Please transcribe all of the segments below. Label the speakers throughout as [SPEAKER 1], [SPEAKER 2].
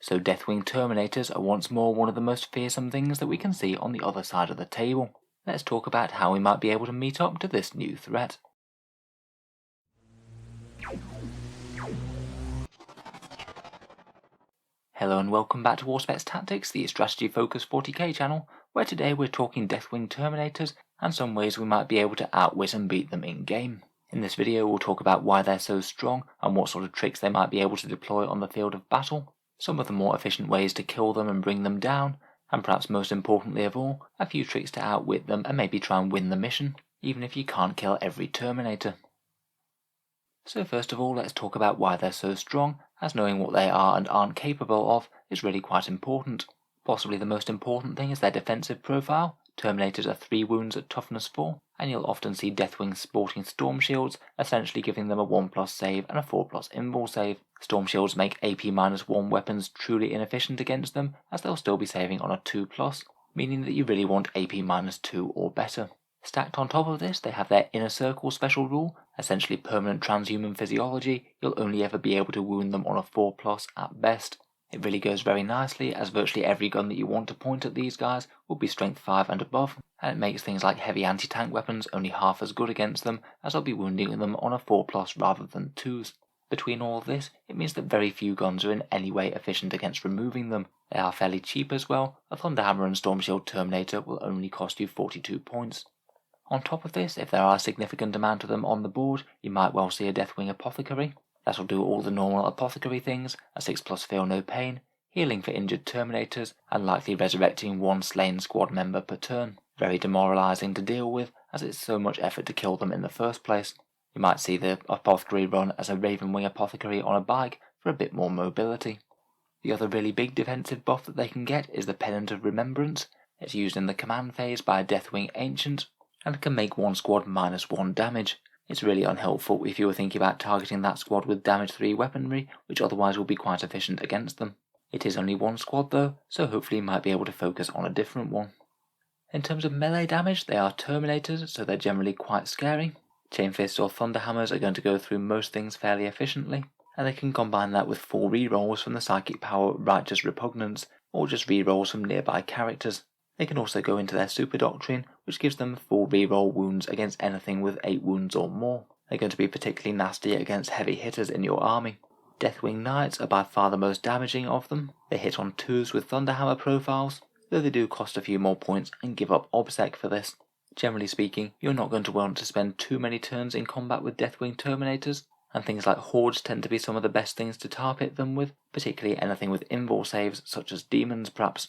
[SPEAKER 1] So Deathwing Terminators are once more one of the most fearsome things that we can see on the other side of the table. Let's talk about how we might be able to meet up to this new threat. Hello and welcome back to Auspex Tactics, the strategy focused 40k channel, where today we're talking Deathwing Terminators and some ways we might be able to outwit and beat them in game. In this video we'll talk about why they're so strong and what sort of tricks they might be able to deploy on the field of battle, some of the more efficient ways to kill them and bring them down, and perhaps most importantly of all, a few tricks to outwit them and maybe try and win the mission, even if you can't kill every Terminator. So first of all, let's talk about why they're so strong, as knowing what they are and aren't capable of is really quite important. Possibly the most important thing is their defensive profile. Terminators are 3 wounds at toughness 4, and you'll often see Deathwings sporting Storm Shields, essentially giving them a 1+ save and a 4+ invul save. Storm Shields make AP-1 weapons truly inefficient against them, as they'll still be saving on a 2+, meaning that you really want AP-2 or better. Stacked on top of this, they have their Inner Circle special rule, essentially permanent transhuman physiology. You'll only ever be able to wound them on a 4+ at best. It really goes very nicely, as virtually every gun that you want to point at these guys will be strength 5 and above, and it makes things like heavy anti-tank weapons only half as good against them, as I'll be wounding them on a 4+ rather than 2s. Between all of this, it means that very few guns are in any way efficient against removing them. They are fairly cheap as well. A Thunderhammer and Storm Shield Terminator will only cost you 42 points. On top of this, if there are a significant amount of them on the board, you might well see a Deathwing Apothecary. That'll do all the normal apothecary things, a 6+ feel no pain, healing for injured Terminators, and likely resurrecting 1 slain squad member per turn. Very demoralising to deal with, as it's so much effort to kill them in the first place. You might see the Apothecary run as a Ravenwing Apothecary on a bike for a bit more mobility. The other really big defensive buff that they can get is the Pennant of Remembrance. It's used in the command phase by a Deathwing Ancient, and can make 1 squad -1 damage. It's really unhelpful if you were thinking about targeting that squad with damage 3 weaponry, which otherwise will be quite efficient against them. It is only 1 squad though, so hopefully you might be able to focus on a different one. In terms of melee damage, they are Terminators, so they're generally quite scary. Chain Fists or Thunderhammers are going to go through most things fairly efficiently, and they can combine that with 4 rerolls from the psychic power Righteous Repugnance, or just rerolls from nearby characters. They can also go into their Super Doctrine, which gives them 4 reroll wounds against anything with 8 wounds or more. They're going to be particularly nasty against heavy hitters in your army. Deathwing Knights are by far the most damaging of them. They hit on 2s with Thunderhammer profiles, though they do cost a few more points and give up Obsec for this. Generally speaking, you're not going to want to spend too many turns in combat with Deathwing Terminators, and things like Hordes tend to be some of the best things to target them with, particularly anything with invul saves such as Demons perhaps.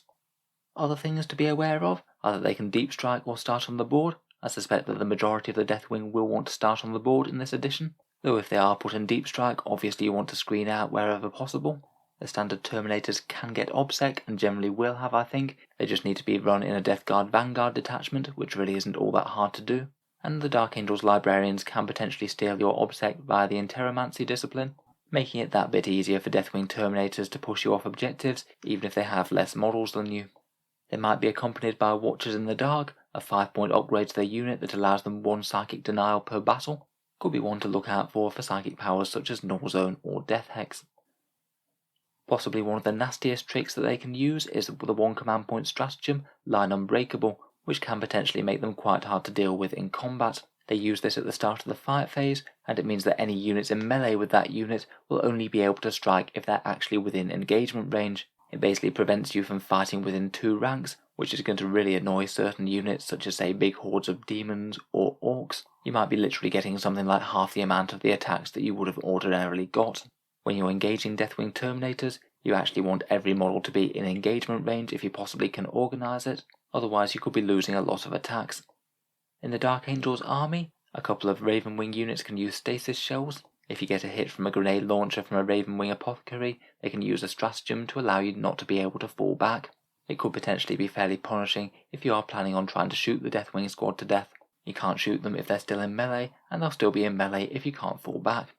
[SPEAKER 1] Other things to be aware of are that they can deep strike or start on the board. I suspect that the majority of the Deathwing will want to start on the board in this edition, though if they are put in deep strike, obviously you want to screen out wherever possible. The standard Terminators can get Obsec, and generally will have, I think. They just need to be run in a Death Guard Vanguard detachment, which really isn't all that hard to do. And the Dark Angels Librarians can potentially steal your Obsec via the Interomancy discipline, making it that bit easier for Deathwing Terminators to push you off objectives, even if they have less models than you. They might be accompanied by Watchers in the Dark, a 5-point upgrade to their unit that allows them 1 psychic denial per battle. Could be one to look out for psychic powers such as Null Zone or Death Hex. Possibly one of the nastiest tricks that they can use is the 1 command point stratagem, Line Unbreakable, which can potentially make them quite hard to deal with in combat. They use this at the start of the fight phase, and it means that any units in melee with that unit will only be able to strike if they're actually within engagement range. It basically prevents you from fighting within 2 ranks, which is going to really annoy certain units such as say big hordes of demons or orcs. You might be literally getting something like half the amount of the attacks that you would have ordinarily got. When you're engaging Deathwing Terminators, you actually want every model to be in engagement range if you possibly can organise it, otherwise you could be losing a lot of attacks. In the Dark Angels army, a couple of Ravenwing units can use stasis shells. If you get a hit from a grenade launcher from a Ravenwing Apothecary, they can use a stratagem to allow you not to be able to fall back. It could potentially be fairly punishing if you are planning on trying to shoot the Deathwing squad to death. You can't shoot them if they're still in melee, and they'll still be in melee if you can't fall back.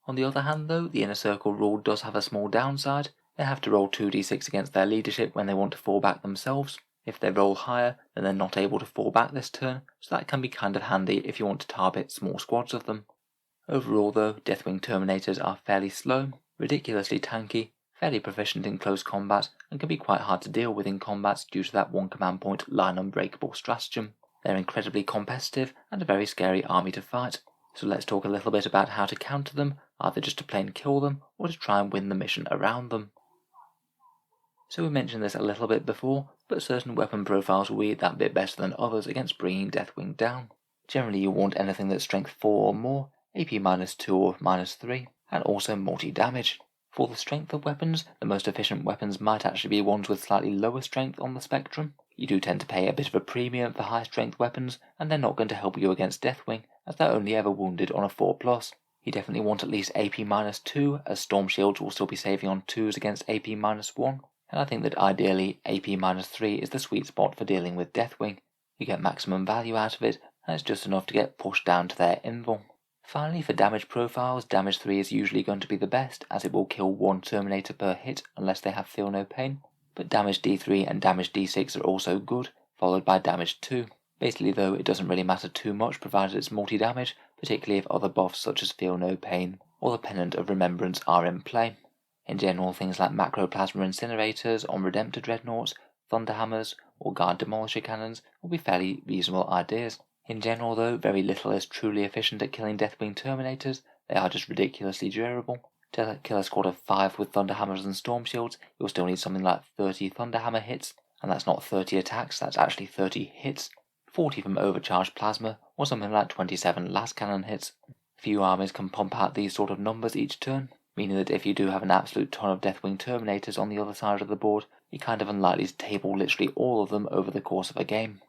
[SPEAKER 1] On the other hand though, the Inner Circle rule does have a small downside. They have to roll 2d6 against their leadership when they want to fall back themselves. If they roll higher, then they're not able to fall back this turn, so that can be kind of handy if you want to target small squads of them. Overall though, Deathwing Terminators are fairly slow, ridiculously tanky, fairly proficient in close combat and can be quite hard to deal with in combat due to that one command point line unbreakable stratagem. They're incredibly competitive and a very scary army to fight, so let's talk a little bit about how to counter them, either just to plain kill them or to try and win the mission around them. So we mentioned this a little bit before, but certain weapon profiles will be that bit better than others against bringing Deathwing down. Generally you want anything that's strength 4 or more, AP -2 or -3, and also multi-damage. For the strength of weapons, the most efficient weapons might actually be ones with slightly lower strength on the spectrum. You do tend to pay a bit of a premium for high strength weapons, and they're not going to help you against Deathwing, as they're only ever wounded on a 4+. You definitely want at least AP -2, as Storm Shields will still be saving on 2s against AP -1, and I think that ideally AP -3 is the sweet spot for dealing with Deathwing. You get maximum value out of it, and it's just enough to get pushed down to their invul. Finally, for damage profiles, damage 3 is usually going to be the best, as it will kill one Terminator per hit unless they have feel no pain, but damage D3 and damage D6 are also good, followed by damage 2. Basically though, it doesn't really matter too much provided it's multi-damage, particularly if other buffs such as feel no pain or the Pennant of Remembrance are in play. In general, things like Macroplasma Incinerators on Redemptor Dreadnoughts, Thunderhammers, or Guard Demolisher Cannons will be fairly reasonable ideas. In general though, very little is truly efficient at killing Deathwing Terminators, they are just ridiculously durable. To kill a squad of 5 with Thunderhammers and Storm Shields, you'll still need something like 30 Thunderhammer hits, and that's not 30 attacks, that's actually 30 hits. 40 from Overcharged Plasma, or something like 27 Las Cannon hits. Few armies can pump out these sort of numbers each turn, meaning that if you do have an absolute ton of Deathwing Terminators on the other side of the board, you're kind of unlikely to table literally all of them over the course of a game.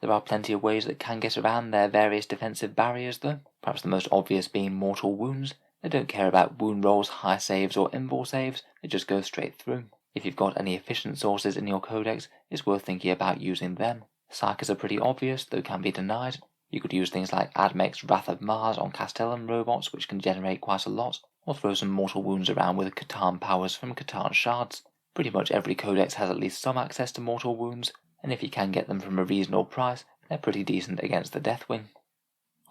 [SPEAKER 1] There are plenty of ways that can get around their various defensive barriers though, perhaps the most obvious being mortal wounds. They don't care about wound rolls, high saves or invul saves, they just go straight through. If you've got any efficient sources in your codex, it's worth thinking about using them. Psykers are pretty obvious, though can be denied. You could use things like Admech's Wrath of Mars on Castellan robots, which can generate quite a lot, or throw some mortal wounds around with Catan powers from Catan shards. Pretty much every codex has at least some access to mortal wounds, and if you can get them from a reasonable price, they're pretty decent against the Deathwing.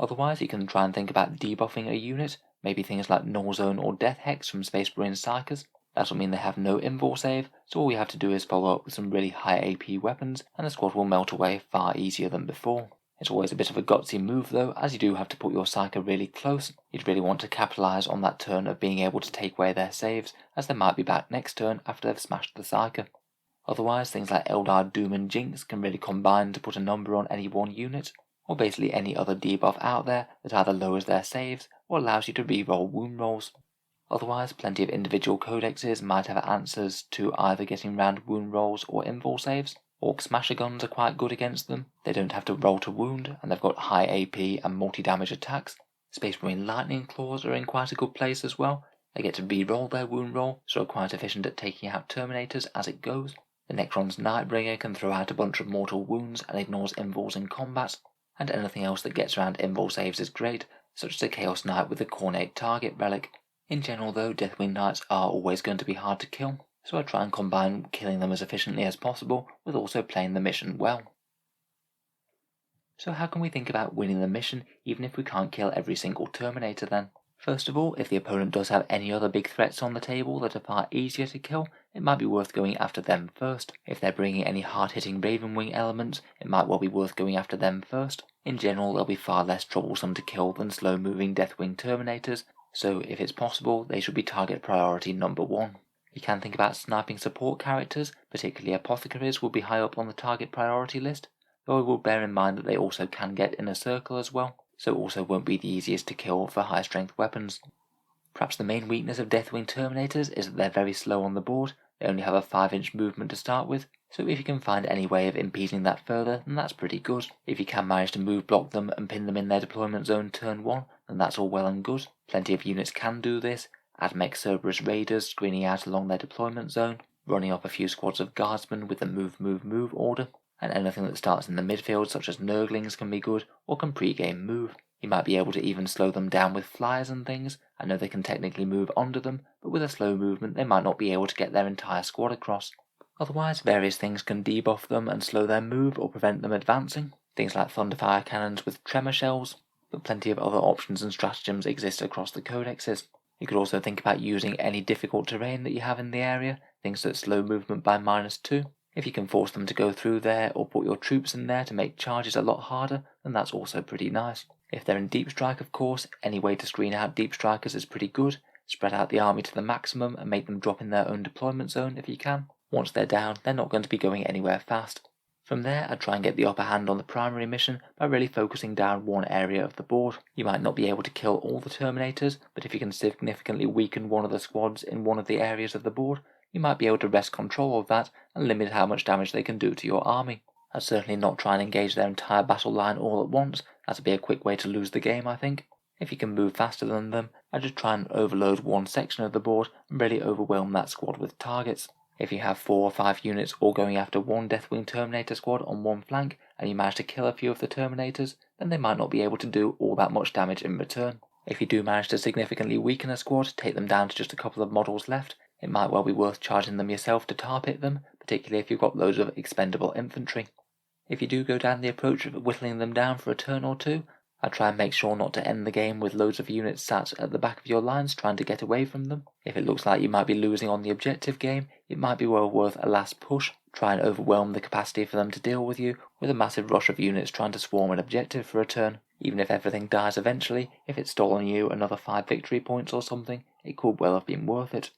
[SPEAKER 1] Otherwise, you can try and think about debuffing a unit, maybe things like Null Zone or Death Hex from Space Marine Psykers. That'll mean they have no invul save, so all you have to do is follow up with some really high AP weapons, and the squad will melt away far easier than before. It's always a bit of a gutsy move though, as you do have to put your Psyker really close. You'd really want to capitalise on that turn of being able to take away their saves, as they might be back next turn after they've smashed the Psyker. Otherwise, things like Eldar Doom and Jinx can really combine to put a number on any one unit, or basically any other debuff out there that either lowers their saves or allows you to re-roll wound rolls. Otherwise, plenty of individual codexes might have answers to either getting round wound rolls or invul saves. Orc Smasher Guns are quite good against them, they don't have to roll to wound, and they've got high AP and multi-damage attacks. Space Marine Lightning Claws are in quite a good place as well. They get to re-roll their wound roll, so are quite efficient at taking out Terminators as it goes. The Necron's Nightbringer can throw out a bunch of mortal wounds and ignores invuls in combat, and anything else that gets around invul saves is great, such as a Chaos Knight with a Cornate Target relic. In general though, Deathwing Knights are always going to be hard to kill, so I try and combine killing them as efficiently as possible with also playing the mission well. So how can we think about winning the mission even if we can't kill every single Terminator then? First of all, if the opponent does have any other big threats on the table that are far easier to kill, it might be worth going after them first. If they're bringing any hard-hitting Ravenwing elements, it might well be worth going after them first. In general, they'll be far less troublesome to kill than slow-moving Deathwing Terminators, so if it's possible, they should be target priority number 1. You can think about sniping support characters, particularly Apothecaries will be high up on the target priority list, though I will bear in mind that they also can get in a circle as well, so also won't be the easiest to kill for high strength weapons. Perhaps the main weakness of Deathwing Terminators is that they're very slow on the board, they only have a 5-inch movement to start with, so if you can find any way of impeding that further, then that's pretty good. If you can manage to move block them and pin them in their deployment zone turn 1, then that's all well and good. Plenty of units can do this. Admech Cerberus Raiders screening out along their deployment zone, running up a few squads of guardsmen with the move order, and anything that starts in the midfield such as Nurglings can be good or can pre-game move. You might be able to even slow them down with flyers and things. I know they can technically move under them, but with a slow movement they might not be able to get their entire squad across. Otherwise, various things can debuff them and slow their move or prevent them advancing. Things like Thunderfire cannons with tremor shells, but plenty of other options and stratagems exist across the codexes. You could also think about using any difficult terrain that you have in the area, things that slow movement by -2. If you can force them to go through there or put your troops in there to make charges a lot harder, then that's also pretty nice. If they're in deep strike, of course, any way to screen out deep strikers is pretty good. Spread out the army to the maximum and make them drop in their own deployment zone if you can. Once they're down, they're not going to be going anywhere fast. From there, I'd try and get the upper hand on the primary mission by really focusing down one area of the board. You might not be able to kill all the Terminators, but if you can significantly weaken one of the squads in one of the areas of the board, you might be able to wrest control of that and limit how much damage they can do to your army. I'd certainly not try and engage their entire battle line all at once. That'd be a quick way to lose the game, I think. If you can move faster than them, I'd just try and overload one section of the board and really overwhelm that squad with targets. If you have 4 or 5 units all going after one Deathwing Terminator squad on one flank and you manage to kill a few of the Terminators, then they might not be able to do all that much damage in return. If you do manage to significantly weaken a squad, take them down to just a couple of models left, it might well be worth charging them yourself to tar pit them, particularly if you've got loads of expendable infantry. If you do go down the approach of whittling them down for a turn or two, I'd try and make sure not to end the game with loads of units sat at the back of your lines trying to get away from them. If it looks like you might be losing on the objective game, it might be well worth a last push. Try and overwhelm the capacity for them to deal with you with a massive rush of units trying to swarm an objective for a turn. Even if everything dies eventually, if it's stolen you another 5 victory points or something, it could well have been worth it.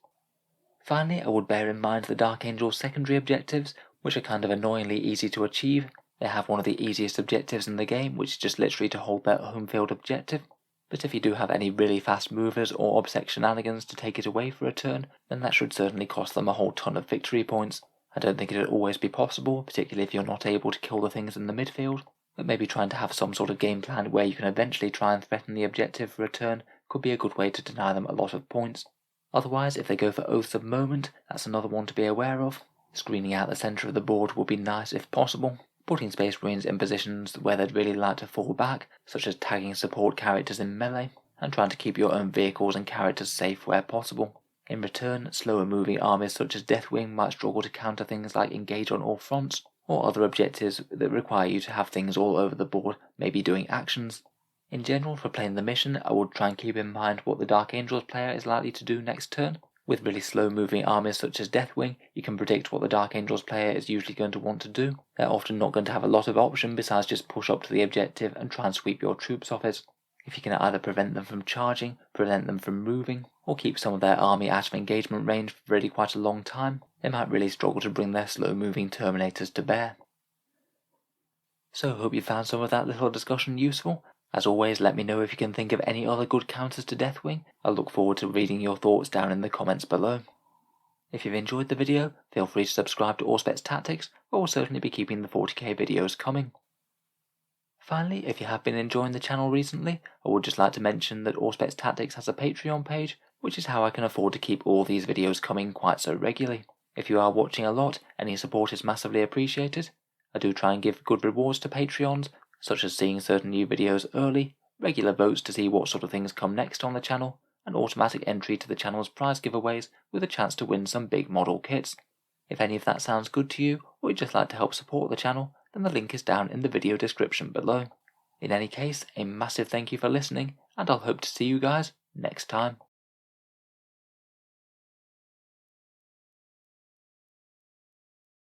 [SPEAKER 1] Finally, I would bear in mind the Dark Angel's secondary objectives, which are kind of annoyingly easy to achieve. They have one of the easiest objectives in the game, which is just literally to hold their home field objective. But if you do have any really fast movers or Auspex shenanigans to take it away for a turn, then that should certainly cost them a whole ton of victory points. I don't think it'll always be possible, particularly if you're not able to kill the things in the midfield, but maybe trying to have some sort of game plan where you can eventually try and threaten the objective for a turn could be a good way to deny them a lot of points. Otherwise, if they go for Oaths of Moment, that's another one to be aware of. Screening out the centre of the board would be nice if possible. Putting Space Marines in positions where they'd really like to fall back, such as tagging support characters in melee, and trying to keep your own vehicles and characters safe where possible. In return, slower moving armies such as Deathwing might struggle to counter things like engage on all fronts, or other objectives that require you to have things all over the board, maybe doing actions. In general, for playing the mission, I would try and keep in mind what the Dark Angels player is likely to do next turn. With really slow moving armies such as Deathwing, you can predict what the Dark Angels player is usually going to want to do. They're often not going to have a lot of option besides just push up to the objective and try and sweep your troops off it. If you can either prevent them from charging, prevent them from moving, or keep some of their army out of engagement range for really quite a long time, they might really struggle to bring their slow moving Terminators to bear. So I hope you found some of that little discussion useful. As always, let me know if you can think of any other good counters to Deathwing. I look forward to reading your thoughts down in the comments below. If you've enjoyed the video, feel free to subscribe to Auspex Tactics, or we'll certainly be keeping the 40k videos coming. Finally, if you have been enjoying the channel recently, I would just like to mention that Auspex Tactics has a Patreon page, which is how I can afford to keep all these videos coming quite so regularly. If you are watching a lot, any support is massively appreciated. I do try and give good rewards to Patreons, such as seeing certain new videos early, regular votes to see what sort of things come next on the channel, and automatic entry to the channel's prize giveaways with a chance to win some big model kits. If any of that sounds good to you, or you'd just like to help support the channel, then the link is down in the video description below. In any case, a massive thank you for listening, and I'll hope to see you guys next time.